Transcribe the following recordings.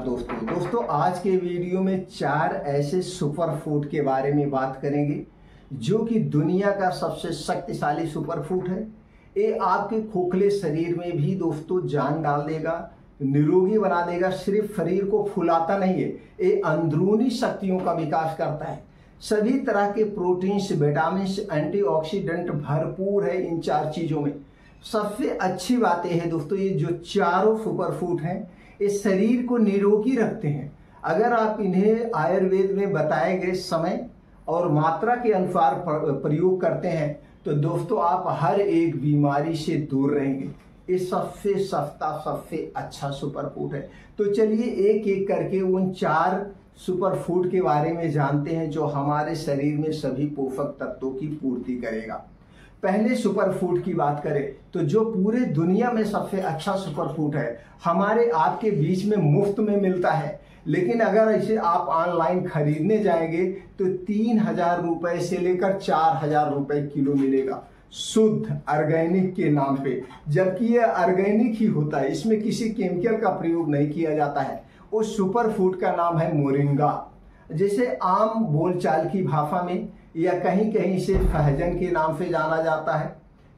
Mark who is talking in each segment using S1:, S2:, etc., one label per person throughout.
S1: नमस्कार दोस्तों आज के वीडियो में 4 ऐसे सुपर फूड के बारे में बात करेंगे जो कि दुनिया का सबसे शक्तिशाली सुपर फूड है। ये आपके खोखले शरीर में भी दोस्तों जान डाल देगा, निरोगी बना देगा। सिर्फ शरीर को फुलाता नहीं है, ये अंदरूनी शक्तियों का विकास करता है। सभी तरह के प्रोटीन्स, विटामिन्स, एंटीऑक्सीडेंट भरपूर है इन 4 चीजों में। सबसे अच्छी बात यह है दोस्तों, ये जो चारों सुपर फूड हैं ये शरीर को निरोगी रखते हैं। अगर आप इन्हें आयुर्वेद में बताए गए समय और मात्रा के अनुसार प्रयोग करते हैं तो दोस्तों आप हर एक बीमारी से दूर रहेंगे। ये सबसे सस्ता, सबसे अच्छा सुपर फूड है। तो चलिए एक एक करके उन 4 सुपर फूड के बारे में जानते हैं जो हमारे शरीर में सभी पोषक तत्वों की पूर्ति करेगा। पहले सुपर फूड की बात करें तो जो पूरे दुनिया में सबसे अच्छा सुपर फूड है, हमारे आपके बीच में मुफ्त में मिलता है। लेकिन अगर इसे आप ऑनलाइन खरीदने जाएंगे तो 3000 रुपए से लेकर 4000 रुपए किलो मिलेगा, शुद्ध ऑर्गेनिक के नाम पे। जबकि यह ऑर्गेनिक ही होता है, इसमें किसी केमिकल का प्रयोग नहीं किया जाता है। उस सुपर फूड का नाम है मोरिंगा। जैसे आम बोलचाल की भाषा में या कहीं कहीं से सहजन के नाम से जाना जाता है,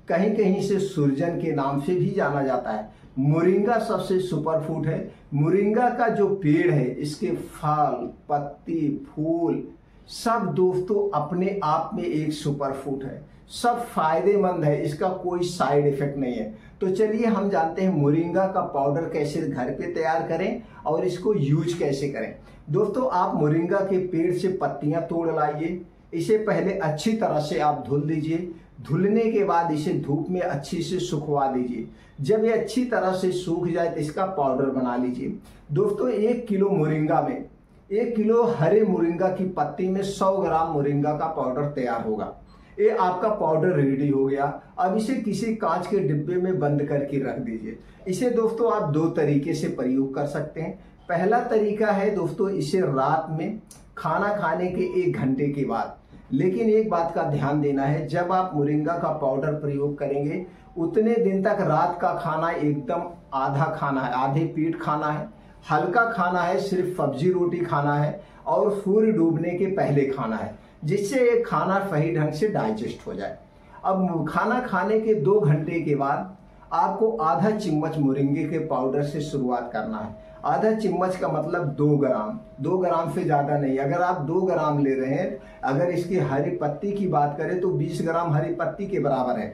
S1: कहीं कहीं से सुरजन के नाम से भी जाना जाता है। मोरिंगा सबसे सुपर फूड है। मोरिंगा का जो पेड़ है, इसके फल, पत्ती, फूल सब दोस्तों अपने आप में एक सुपर फूड है। सब फायदेमंद है, इसका कोई साइड इफेक्ट नहीं है। तो चलिए हम जानते हैं मोरिंगा का पाउडर कैसे घर पे तैयार करें और इसको यूज कैसे करें। दोस्तों आप मोरिंगा के पेड़ से पत्तियां तोड़ लाइए। इसे पहले अच्छी तरह से आप धुल दीजिए। धुलने के बाद इसे धूप में अच्छी से सुखवा दीजिए। जब ये अच्छी तरह से सूख जाए तो इसका पाउडर बना लीजिए। दोस्तों 1 किलो मोरिंगा में 1 किलो हरे मोरिंगा की पत्ती में 100 ग्राम मोरिंगा का पाउडर तैयार होगा। ये आपका पाउडर रेडी हो गया। अब इसे किसी कांच के डिब्बे में बंद करके रख दीजिए। इसे दोस्तों आप 2 तरीके से प्रयोग कर सकते हैं। पहला तरीका है दोस्तों, इसे रात में खाना खाने के 1 घंटे के बाद। लेकिन एक बात का ध्यान देना है, जब आप मोरिंगा का पाउडर प्रयोग करेंगे उतने दिन तक रात का खाना एकदम आधा खाना है, आधे पेट खाना है, हल्का खाना है, सिर्फ सब्जी रोटी खाना है और सूर्य डूबने के पहले खाना है, जिससे ये खाना सही ढंग से डाइजेस्ट हो जाए। अब खाना खाने के 2 घंटे के बाद आपको आधा चम्मच मोरिंगे के पाउडर से शुरुआत करना है। आधा चम्मच का मतलब 2 ग्राम से ज्यादा नहीं। अगर आप 2 ग्राम ले रहे हैं, अगर इसकी हरी पत्ती की बात करें तो 20 ग्राम हरी पत्ती के बराबर है।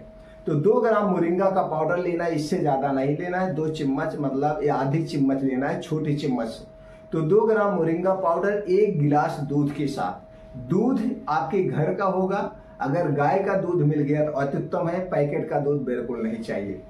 S1: तो 2 ग्राम मोरिंगा का पाउडर लेना है, इससे ज्यादा नहीं लेना है। 2 चम्मच मतलब आधी चम्मच लेना है, छोटी चम्मच। तो 2 ग्राम मोरिंगा पाउडर 1 गिलास दूध के साथ। दूध आपके घर का होगा। अगर गाय का दूध मिल गया तो अत्युत्तम है, पैकेट का दूध बिल्कुल नहीं चाहिए।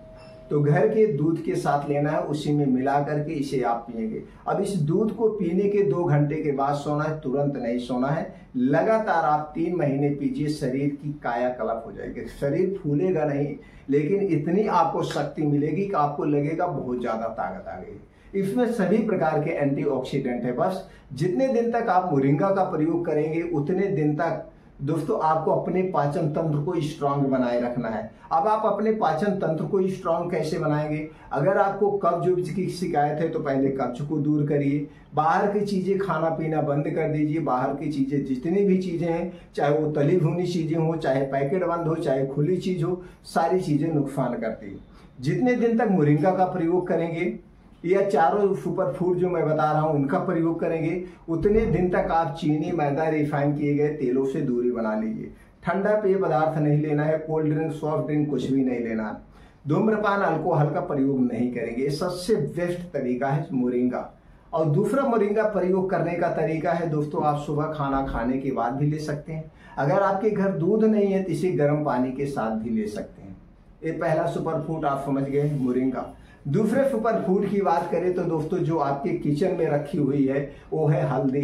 S1: तो घर के दूध के साथ लेना है, उसी में मिला करके इसे आप पिएंगे। अब इस दूध को पीने के 2 घंटे के बाद सोना है, तुरंत नहीं सोना है। लगातार आप 3 महीने पीजिए, शरीर की कायाकल्प हो जाएगी। शरीर फूलेगा नहीं, लेकिन इतनी आपको शक्ति मिलेगी कि आपको लगेगा बहुत ज्यादा ताकत आ गई। इसमें सभी प्रकार के एंटीऑक्सीडेंट है। बस जितने दिन तक आप मोरिंगा का प्रयोग करेंगे उतने दिन तक दोस्तों आपको अपने पाचन तंत्र को स्ट्रांग बनाए रखना है। अब आप अपने पाचन तंत्र को स्ट्रांग कैसे बनाएंगे? अगर आपको कब्ज की शिकायत है तो पहले कब्ज को दूर करिए। बाहर की चीजें खाना पीना बंद कर दीजिए। बाहर की चीजें जितनी भी चीजें हैं, चाहे वो तली भुनी चीजें हो, चाहे पैकेट बंद हो, चाहे खुली चीज हो, सारी चीजें नुकसान करती है। जितने दिन तक मोरिंगा का प्रयोग करेंगे या चारों सुपर फूड जो मैं बता रहा हूं उनका प्रयोग करेंगे, उतने दिन तक आप चीनी, मैदा, रिफाइन किए गए तेलों से दूरी बना लीजिए। ठंडा पेय पदार्थ नहीं लेना है, कोल्ड ड्रिंक, सॉफ्ट ड्रिंक कुछ भी नहीं लेना है। धूम्रपान, अल्कोहल का प्रयोग नहीं करेंगे। ये सबसे बेस्ट तरीका है मोरिंगा। और दूसरा मोरिंगा प्रयोग करने का तरीका है दोस्तों, आप सुबह खाना खाने के बाद भी ले सकते हैं। अगर आपके घर दूध नहीं है तो इसे गर्म पानी के साथ भी ले सकते हैं। ये पहला सुपर फूड आप समझ गए, मोरिंगा। दूसरे सुपर फूड की बात करें तो दोस्तों जो आपके किचन में रखी हुई है वो है हल्दी।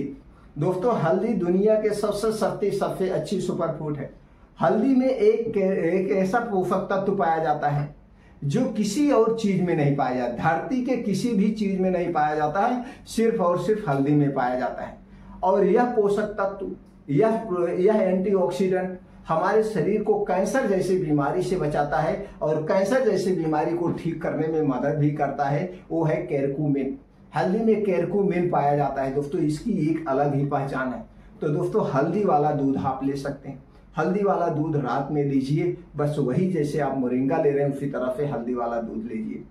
S1: दोस्तों हल्दी दुनिया के सबसे सस्ती, सबसे अच्छी सुपर फूड है। हल्दी में एक ऐसा पोषक तत्व पाया जाता है जो किसी और चीज में नहीं पाया जाता। धरती के किसी भी चीज में नहीं पाया जाता है, सिर्फ और सिर्फ हल्दी में पाया जाता है। और यह पोषक तत्व, यह एंटीऑक्सीडेंट हमारे शरीर को कैंसर जैसी बीमारी से बचाता है और कैंसर जैसी बीमारी को ठीक करने में मदद भी करता है। वो है कैरक्यूमिन। हल्दी में कैरक्यूमिन पाया जाता है दोस्तों, इसकी एक अलग ही पहचान है। तो दोस्तों हल्दी वाला दूध आप ले सकते हैं। हल्दी वाला दूध रात में लीजिए, बस वही जैसे आप मोरिंगा ले रहे हैं उसी तरह से हल्दी वाला दूध लीजिए।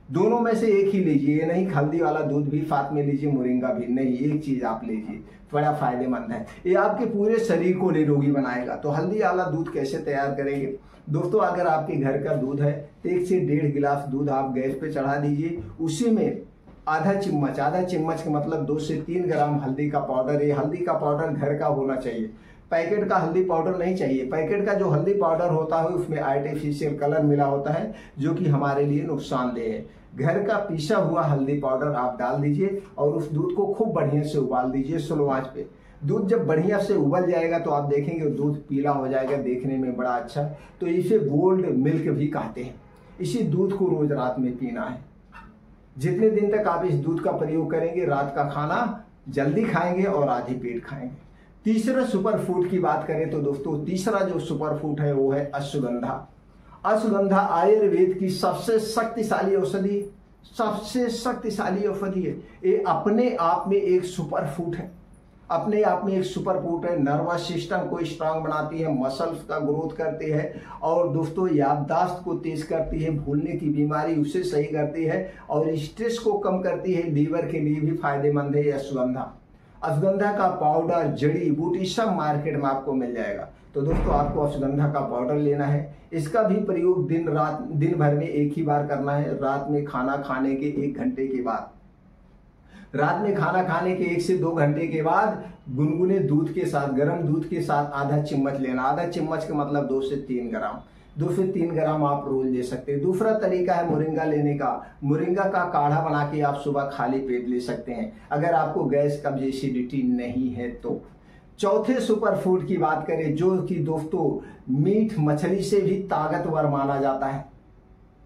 S1: दोनों में से एक ही लीजिए, नहीं हल्दी वाला दूध भी साथ में लीजिए, मोरिंगा भी नहीं, एक चीज आप लीजिए, बड़ा फायदेमंद है। ये आपके पूरे शरीर को निरोगी बनाएगा। तो हल्दी वाला दूध कैसे तैयार करेंगे दोस्तों? अगर आपके घर का दूध है तो 1 से 1.5 गिलास दूध आप गैस पे चढ़ा दीजिए। उसी में आधा चम्मच का मतलब 2 से 3 ग्राम हल्दी का पाउडर। ये हल्दी का पाउडर घर का होना चाहिए, पैकेट का हल्दी पाउडर नहीं चाहिए। पैकेट का जो हल्दी पाउडर होता है उसमें आर्टिफिशियल कलर मिला होता है जो कि हमारे लिए नुकसानदेह है। घर का पीसा हुआ हल्दी पाउडर आप डाल दीजिए और उस दूध को खूब बढ़िया से उबाल दीजिए स्लो आंच पे। दूध जब बढ़िया से उबल जाएगा तो आप देखेंगे दूध पीला हो जाएगा, देखने में बड़ा अच्छा। तो इसे गोल्ड मिल्क भी कहते हैं। इसी दूध को रोज रात में पीना है। जितने दिन तक आप इस दूध का प्रयोग करेंगे, रात का खाना जल्दी खाएंगे और आधी पेट खाएंगे। तीसरा सुपर फूड की बात करें तो दोस्तों तीसरा जो सुपर फूड है वो है अश्वगंधा। अश्वगंधा आयुर्वेद की सबसे शक्तिशाली औषधि है। ये अपने आप में एक सुपर फूड है, नर्वस सिस्टम को स्ट्रांग बनाती है, मसल्स का ग्रोथ करती है और दोस्तों याददाश्त को तेज करती है, भूलने की बीमारी उसे सही करती है और स्ट्रेस को कम करती है। लीवर के लिए भी फायदेमंद है अश्वगंधा। अश्वगंधा का पाउडर, जड़ी बूटी सब मार्केट में आपको मिल जाएगा। तो दोस्तों आपको अश्वगंधा का पाउडर लेना है। इसका भी प्रयोग दिन भर में एक ही बार करना है, रात में खाना खाने के 1 घंटे के बाद। रात में खाना खाने के 1 से 2 घंटे के बाद गुनगुने दूध के साथ, गर्म दूध के साथ आधा चम्मच लेना। आधा चम्मच का मतलब 2 से 3 ग्राम। 2 से 3 ग्राम आप रोज ले सकते हैं। दूसरा तरीका है मोरिंगा लेने का। मोरिंगा का काढ़ा बना के आप सुबह खाली पेट ले सकते हैं अगर आपको गैस कब्ज एसिडिटी नहीं है तो। चौथे सुपर फूड की बात करें जो कि दोस्तों मीट मछली से भी ताकतवर माना जाता है,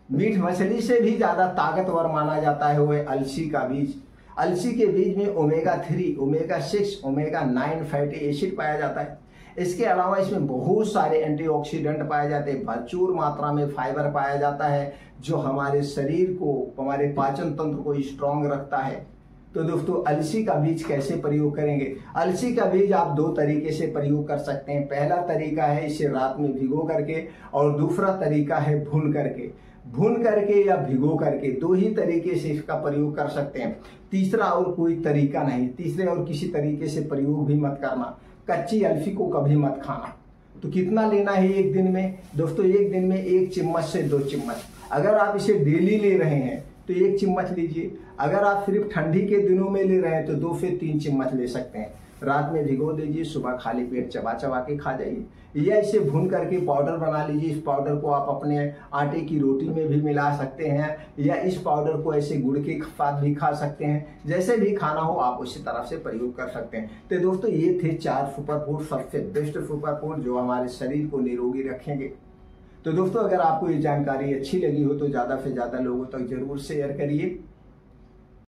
S1: मीट मछली से भी ज्यादा ताकतवर माना जाता है, वो है अलसी का बीज। अलसी के बीज में omega 3, omega 6, omega 9 fatty acid पाया जाता है। इसके अलावा इसमें बहुत सारे एंटीऑक्सीडेंट पाए जाते हैं, भरपूर मात्रा में फाइबर पाया जाता है जो हमारे शरीर को, हमारे पाचन तंत्र को स्ट्रांग रखता है। तो दोस्तों अलसी का बीज कैसे प्रयोग करेंगे? अलसी का बीज आप 2 तरीके से प्रयोग कर सकते हैं। पहला तरीका है इसे रात में भिगो करके और दूसरा तरीका है भून करके या भिगो करके, 2 ही तरीके से इसका प्रयोग कर सकते हैं। तीसरा और कोई तरीका नहीं, तीसरे और किसी तरीके से प्रयोग भी मत करना। कच्ची अलसी को कभी मत खाना। तो कितना लेना है एक दिन में दोस्तों? एक दिन में 1 चम्मच से 2 चम्मच। अगर आप इसे डेली ले रहे हैं तो 1 चम्मच लीजिए। अगर आप सिर्फ ठंडी के दिनों में ले रहे हैं तो 2 से 3 चम्मच ले सकते हैं। रात में भिगो दीजिए, सुबह खाली पेट चबा के खा जाइए। या इसे भून करके पाउडर बना लीजिए। इस पाउडर को आप अपने आटे की रोटी में भी मिला सकते हैं या इस पाउडर को ऐसे गुड़ के साथ भी खा सकते हैं। जैसे भी खाना हो आप उसी तरह से प्रयोग कर सकते हैं। तो दोस्तों ये थे 4 सुपर फूड, सबसे बेस्ट सुपर फूड जो हमारे शरीर को निरोगी रखेंगे। तो दोस्तों अगर आपको ये जानकारी अच्छी लगी हो तो ज़्यादा से ज़्यादा लोगों तक जरूर शेयर करिए।